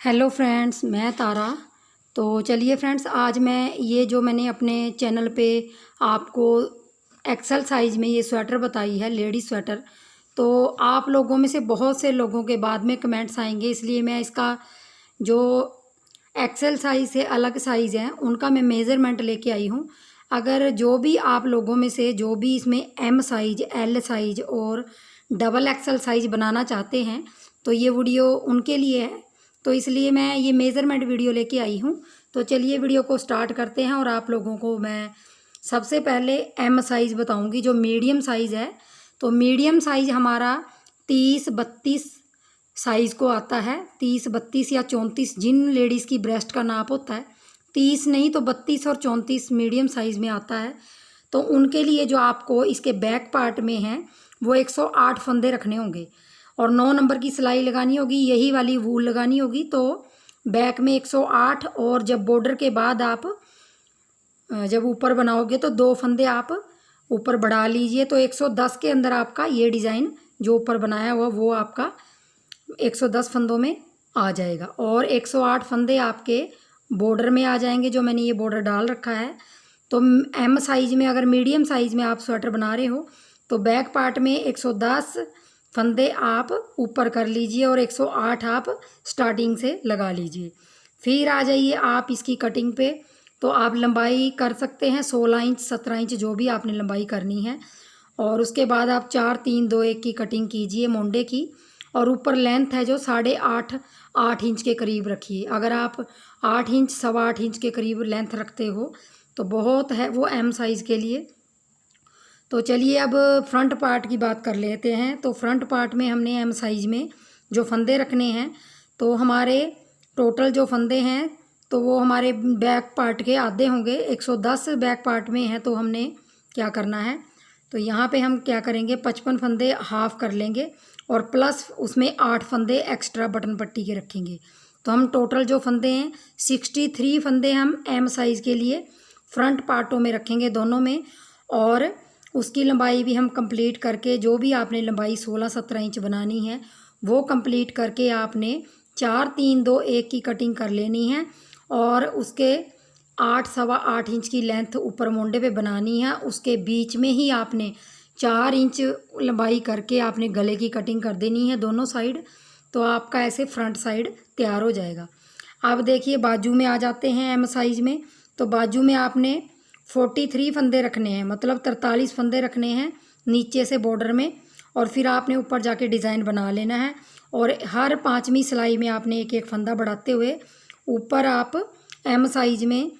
Hello friends, मैं तारा। तो चलिए फ्रेंड्स, आज मैं ये जो मैंने अपने चैनल पे आपको एक्सेल साइज़ में ये स्वेटर बताई है, लेडी स्वेटर। तो आप लोगों में से बहुत से लोगों के बाद में कमेंट्स आएंगे, इसलिए मैं इसका जो एक्सेल साइज़ से अलग साइज़ हैं उनका मैं मेज़रमेंट लेके आई हूँ। अगर जो भी आप लोगों में से जो भी इसमें एम साइज़, एल साइज़ और डबल एक्सेल साइज़ बनाना चाहते हैं तो ये वीडियो उनके लिए है। तो इसलिए मैं ये मेज़रमेंट वीडियो लेके आई हूँ। तो चलिए वीडियो को स्टार्ट करते हैं और आप लोगों को मैं सबसे पहले एम साइज़ बताऊँगी जो मीडियम साइज़ है। तो मीडियम साइज़ हमारा 30-32 साइज़ को आता है। 30-32 या 34 जिन लेडीज़ की ब्रेस्ट का नाप होता है, 30 नहीं तो 32 और 34 मीडियम साइज़ में आता है। तो उनके लिए जो आपको इसके बैक पार्ट में है वो 108 फंदे रखने होंगे और 9 नंबर की सिलाई लगानी होगी, यही वाली वूल लगानी होगी। तो बैक में 108 और जब बॉर्डर के बाद आप जब ऊपर बनाओगे तो 2 फंदे आप ऊपर बढ़ा लीजिए। तो 110 के अंदर आपका ये डिज़ाइन जो ऊपर बनाया हुआ वो आपका 110 फंदों में आ जाएगा और 108 फंदे आपके बॉर्डर में आ जाएंगे, जो मैंने ये बॉर्डर डाल रखा है। तो एम साइज़ में, अगर मीडियम साइज़ में आप स्वेटर बना रहे हो तो बैक पार्ट में 110 फंदे आप ऊपर कर लीजिए और 108 आप स्टार्टिंग से लगा लीजिए। फिर आ जाइए आप इसकी कटिंग पे। तो आप लंबाई कर सकते हैं 16 इंच, 17 इंच, जो भी आपने लंबाई करनी है। और उसके बाद आप 4-3-2-1 की कटिंग कीजिए मोंडे की। और ऊपर लेंथ है जो 8.5 इंच के करीब रखिए। अगर आप 8 इंच, 8.25 इंच के करीब लेंथ रखते हो तो बहुत है वो एम साइज़ के लिए। तो चलिए अब फ्रंट पार्ट की बात कर लेते हैं। तो फ्रंट पार्ट में हमने एम साइज़ में जो फंदे रखने हैं, तो हमारे टोटल जो फंदे हैं तो वो हमारे बैक पार्ट के आधे होंगे। 110 बैक पार्ट में है तो हमने क्या करना है, तो यहाँ पे हम क्या करेंगे, 55 फंदे हाफ़ कर लेंगे और प्लस उसमें 8 फंदे एक्स्ट्रा बटन पट्टी के रखेंगे। तो हम टोटल जो फंदे हैं 63 फंदे हम एम साइज़ के लिए फ्रंट पार्टों में रखेंगे दोनों में। और उसकी लंबाई भी हम कंप्लीट करके, जो भी आपने लंबाई 16-17 इंच बनानी है वो कंप्लीट करके आपने 4-3-2-1 की कटिंग कर लेनी है। और उसके 8-8.25 इंच की लेंथ ऊपर मोंडे पे बनानी है। उसके बीच में ही आपने 4 इंच लंबाई करके आपने गले की कटिंग कर देनी है दोनों साइड। तो आपका ऐसे फ्रंट साइड तैयार हो जाएगा। अब देखिए बाजू में आ जाते हैं एम साइज़ में। तो बाजू में आपने 43 फंदे रखने हैं, मतलब 43 फंदे रखने हैं नीचे से बॉर्डर में। और फिर आपने ऊपर जाके डिज़ाइन बना लेना है और हर 5वीं सिलाई में आपने एक एक फंदा बढ़ाते हुए ऊपर आप एम साइज़ में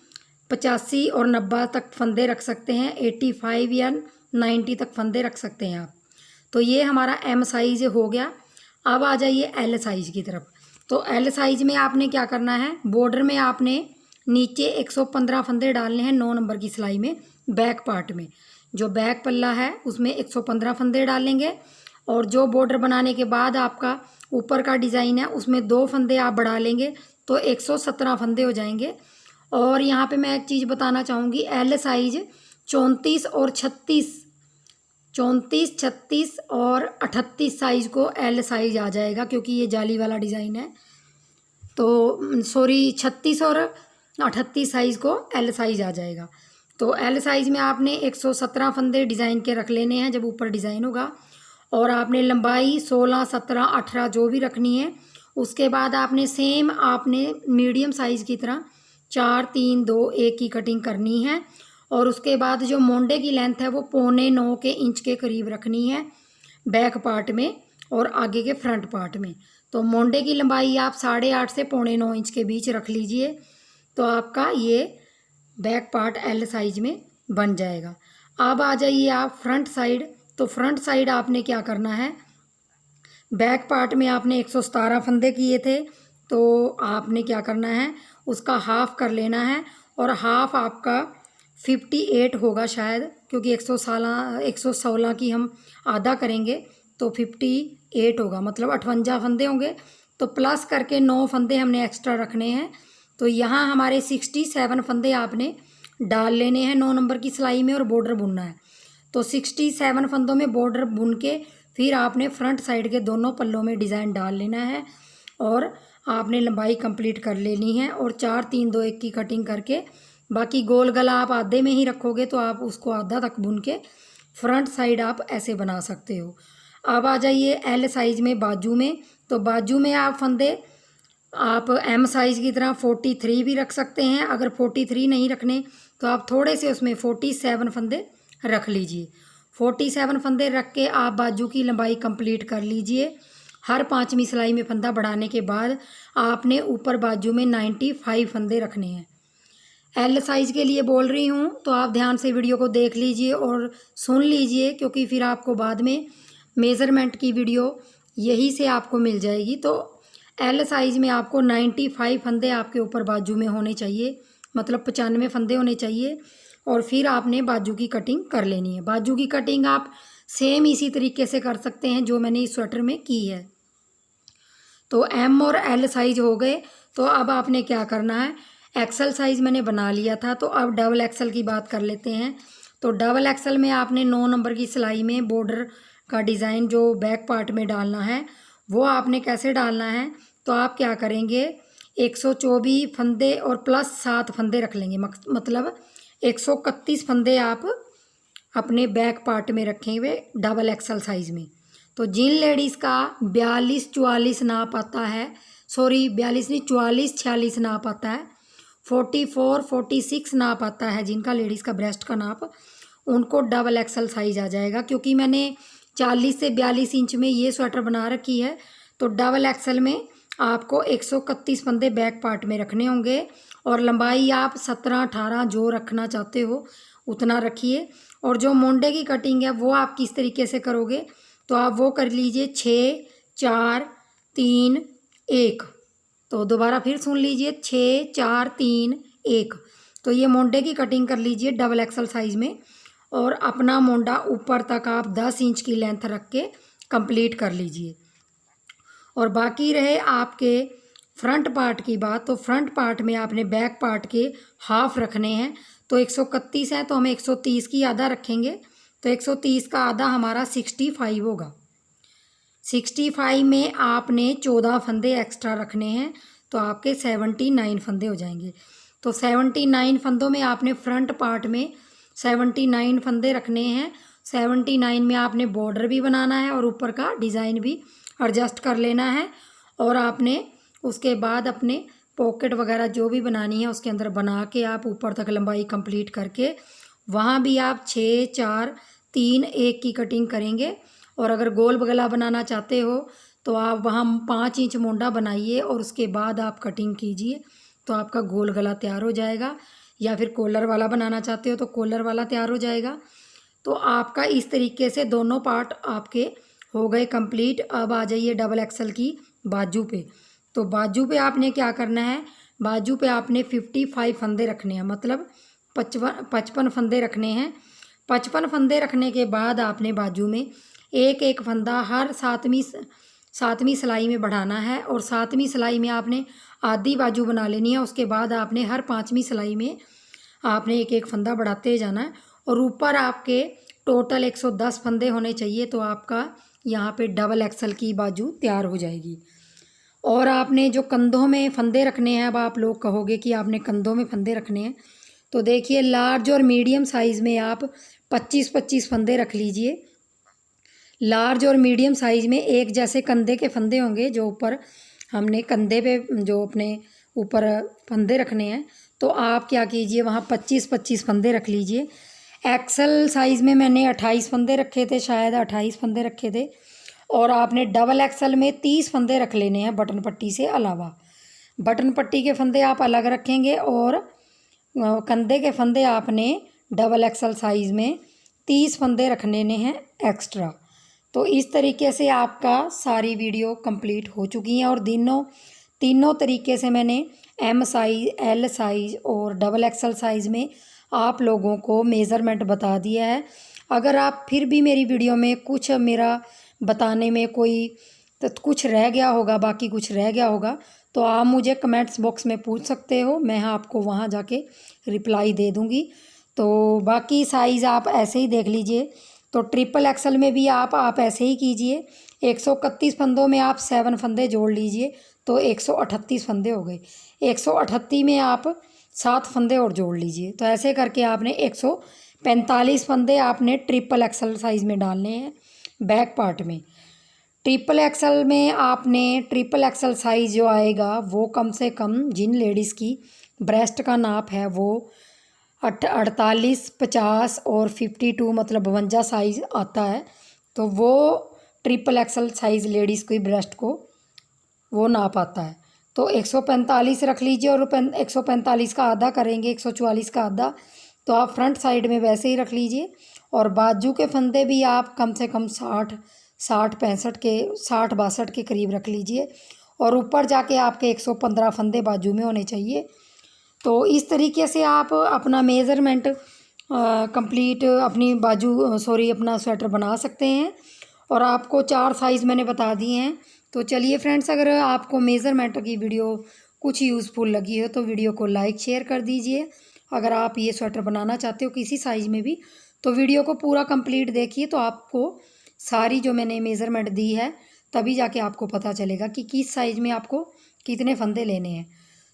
85 और 90 तक फंदे रख सकते हैं। 85 या 90 तक फंदे रख सकते हैं आप। तो ये हमारा एम साइज़ हो गया। अब आ जाइए एल साइज़ की तरफ। तो एल साइज़ में आपने क्या करना है, बॉर्डर में आपने नीचे 115 फंदे डालने हैं 9 नंबर की सिलाई में। बैक पार्ट में जो बैक पल्ला है उसमें 115 फंदे डालेंगे और जो बॉर्डर बनाने के बाद आपका ऊपर का डिज़ाइन है उसमें 2 फंदे आप बढ़ा लेंगे तो 117 फंदे हो जाएंगे। और यहाँ पे मैं एक चीज़ बताना चाहूँगी, एल साइज़ 34 और 36, 34, 36 और 38 साइज़ को एल साइज़ आ जाएगा, क्योंकि ये जाली वाला डिज़ाइन है। तो सॉरी, 36 और 38 साइज़ को एल साइज़ आ जाएगा। तो एल साइज़ में आपने 117 फंदे डिज़ाइन के रख लेने हैं जब ऊपर डिज़ाइन होगा। और आपने लंबाई 16, 17, 18 जो भी रखनी है। उसके बाद आपने सेम आपने मीडियम साइज़ की तरह 4-3-2-1 की कटिंग करनी है। और उसके बाद जो मोंडे की लेंथ है वो 8.25 के इंच के करीब रखनी है बैक पार्ट में और आगे के फ्रंट पार्ट में। तो मोंडे की लंबाई आप 8.5 से 8.25 इंच के बीच रख लीजिए। तो आपका ये बैक पार्ट एल साइज में बन जाएगा। अब आ जाइए आप फ्रंट साइड। तो फ्रंट साइड आपने क्या करना है, बैक पार्ट में आपने 117 फंदे किए थे तो आपने क्या करना है, उसका हाफ़ कर लेना है। और हाफ़ आपका 58 होगा शायद, क्योंकि 116 की हम आधा करेंगे तो 58 होगा, मतलब 58 फंदे होंगे। तो प्लस करके 9 फंदे हमने एक्स्ट्रा रखने हैं। तो यहाँ हमारे 67 फंदे आपने डाल लेने हैं 9 नंबर की सिलाई में और बॉर्डर बुनना है। तो 67 फंदों में बॉर्डर बुन के फिर आपने फ्रंट साइड के दोनों पल्लों में डिज़ाइन डाल लेना है। और आपने लंबाई कंप्लीट कर लेनी है। और 4 3 2 1 की कटिंग करके बाकी गोल गला आप आधे में ही रखोगे तो आप उसको आधा तक बुन के फ्रंट साइड आप ऐसे बना सकते हो। अब आ जाइए एल साइज़ में बाजू में। तो बाजू में आप फंदे आप एम साइज़ की तरह 43 भी रख सकते हैं। अगर 43 नहीं रखने तो आप थोड़े से उसमें 47 फंदे रख लीजिए। 47 फंदे रख के आप बाजू की लंबाई कंप्लीट कर लीजिए। हर 5वीं सिलाई में फंदा बढ़ाने के बाद आपने ऊपर बाजू में 95 फंदे रखने हैं। एल साइज़ के लिए बोल रही हूँ तो आप ध्यान से वीडियो को देख लीजिए और सुन लीजिए, क्योंकि फिर आपको बाद में मेज़रमेंट की वीडियो यही से आपको मिल जाएगी। तो एल साइज़ में आपको 95 फंदे आपके ऊपर बाजू में होने चाहिए, मतलब 95 फंदे होने चाहिए। और फिर आपने बाजू की कटिंग कर लेनी है। बाजू की कटिंग आप सेम इसी तरीके से कर सकते हैं जो मैंने इस स्वेटर में की है। तो एम और एल साइज़ हो गए। तो अब आपने क्या करना है, एक्सल साइज़ मैंने बना लिया था, तो अब डबल एक्सल की बात कर लेते हैं। तो डबल एक्सल में आपने 9 नंबर की सिलाई में बॉर्डर का डिज़ाइन जो बैक पार्ट में डालना है वो आपने कैसे डालना है। तो आप क्या करेंगे, 124 फंदे और प्लस 7 फंदे रख लेंगे, मतलब 131 फंदे आप अपने बैक पार्ट में रखे हुए डबल एक्सल साइज़ में। तो जिन लेडीज़ का 42 44 नाप आता है, सॉरी 42 नहीं 44 46 नाप आता है, 44 46 नाप आता है, जिनका लेडीज़ का ब्रेस्ट का नाप, उनको डबल एक्सल साइज़ आ जाएगा। क्योंकि मैंने 40 से 42 इंच में ये स्वेटर बना रखी है, तो डबल एक्सल में आपको 131 फंदे बैक पार्ट में रखने होंगे। और लंबाई आप 17 18 जो रखना चाहते हो उतना रखिए। और जो मोंडे की कटिंग है वो आप किस तरीके से करोगे, तो आप वो कर लीजिए 6 4 3 1। तो दोबारा फिर सुन लीजिए 6 4 3 1। तो ये मोंडे की कटिंग कर लीजिए डबल एक्सल साइज़ में। और अपना मोंडा ऊपर तक आप 10 इंच की लेंथ रख के कंप्लीट कर लीजिए। और बाकी रहे आपके फ्रंट पार्ट की बात, तो फ्रंट पार्ट में आपने बैक पार्ट के हाफ रखने हैं। तो 131 है तो हम 130 की आधा रखेंगे, तो 130 का आधा हमारा 65 होगा। 65 में आपने 14 फंदे एक्स्ट्रा रखने हैं, तो आपके 79 फंदे हो जाएंगे। तो 79 फंदों में आपने फ्रंट पार्ट में 79 फंदे रखने हैं। 79 में आपने बॉर्डर भी बनाना है और ऊपर का डिज़ाइन भी एडजस्ट कर लेना है। और आपने उसके बाद अपने पॉकेट वगैरह जो भी बनानी है उसके अंदर बना के आप ऊपर तक लंबाई कंप्लीट करके वहाँ भी आप 6 4 3 1 की कटिंग करेंगे। और अगर गोल गला बनाना चाहते हो तो आप वहाँ 5 इंच मोंडा बनाइए और उसके बाद आप कटिंग कीजिए, तो आपका गोल गला तैयार हो जाएगा। या फिर कॉलर वाला बनाना चाहते हो तो कॉलर वाला तैयार हो जाएगा। तो आपका इस तरीके से दोनों पार्ट आपके हो गए कंप्लीट। अब आ जाइए डबल एक्सल की बाजू पे। तो बाजू पे आपने क्या करना है, बाजू पे आपने 55 फंदे रखने हैं, मतलब 55 फंदे रखने हैं। 55 फंदे रखने के बाद आपने बाजू में एक एक फंदा हर 7वीं सिलाई में बढ़ाना है। और 7वीं सिलाई में आपने आधी बाजू बना लेनी है। उसके बाद आपने हर 5वीं सिलाई में आपने एक एक फंदा बढ़ाते जाना है। और ऊपर आपके टोटल 110 फंदे होने चाहिए, तो आपका यहाँ पे डबल एक्सल की बाजू तैयार हो जाएगी। और आपने जो कंधों में फंदे रखने हैं, अब आप लोग कहोगे कि आपने कंधों में फंदे रखने हैं, तो देखिए लार्ज और मीडियम साइज़ में आप 25-25 फंदे रख लीजिए। लार्ज और मीडियम साइज़ में एक जैसे कंधे के फंदे होंगे, जो ऊपर हमने कंधे पे जो अपने ऊपर फंदे रखने हैं, तो आप क्या कीजिए वहाँ 25-25 फंदे रख लीजिए। एक्सल साइज़ में मैंने 28 फंदे रखे थे, शायद 28 फंदे रखे थे। और आपने डबल एक्सल में 30 फंदे रख लेने हैं बटन पट्टी से अलावा। बटन पट्टी के फंदे आप अलग रखेंगे और कंधे के फंदे आपने डबल एक्सल साइज़ में 30 फंदे रख लेने हैं एक्स्ट्रा। तो इस तरीके से आपका सारी वीडियो कंप्लीट हो चुकी हैं। और तीनों तरीके से मैंने एम साइज़, एल साइज़ और डबल एक्सल साइज़ में आप लोगों को मेज़रमेंट बता दिया है। अगर आप फिर भी मेरी वीडियो में कुछ मेरा बताने में कोई तो कुछ रह गया होगा, बाकी कुछ रह गया होगा, तो आप मुझे कमेंट्स बॉक्स में पूछ सकते हो, मैं आपको वहाँ जाके रिप्लाई दे दूँगी। तो बाकी साइज़ आप ऐसे ही देख लीजिए तो ट्रिपल एक्सल में भी आप ऐसे ही कीजिए। 131 फंदों में आप 7 फंदे जोड़ लीजिए तो 138 फंदे हो गए। 138 में आप 7 फंदे और जोड़ लीजिए। तो ऐसे करके आपने 145 फंदे आपने ट्रिपल एक्सल साइज़ में डालने हैं बैक पार्ट में। ट्रिपल एक्सल में आपने ट्रिपल एक्सल साइज़ जो आएगा वो कम से कम जिन लेडीज़ की ब्रेस्ट का नाप है वो 48, 50 और 52 मतलब 52 साइज़ आता है। तो वो ट्रिपल एक्सल साइज़ लेडीज़ की ब्रेस्ट को वो नाप आता है। तो 145 रख लीजिए और 145 का आधा करेंगे 144 का आधा, तो आप फ्रंट साइड में वैसे ही रख लीजिए। और बाजू के फंदे भी आप कम से कम 60 65 के 60 62 के करीब रख लीजिए। और ऊपर जाके आपके 115 फंदे बाजू में होने चाहिए। तो इस तरीके से आप अपना मेज़रमेंट कंप्लीट अपनी अपना स्वेटर बना सकते हैं। और आपको 4 साइज़ मैंने बता दिए हैं। तो चलिए फ्रेंड्स, अगर आपको मेज़रमेंट की वीडियो कुछ यूज़फुल लगी हो तो वीडियो को लाइक शेयर कर दीजिए। अगर आप ये स्वेटर बनाना चाहते हो किसी साइज़ में भी तो वीडियो को पूरा कंप्लीट देखिए, तो आपको सारी जो मैंने मेज़रमेंट दी है तभी जाके आपको पता चलेगा कि किस साइज़ में आपको कितने फंदे लेने हैं।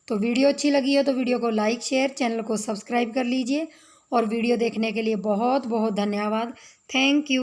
तो वीडियो अच्छी लगी हो तो वीडियो को लाइक शेयर, चैनल को सब्सक्राइब कर लीजिए। और वीडियो देखने के लिए बहुत बहुत धन्यवाद। Thank you.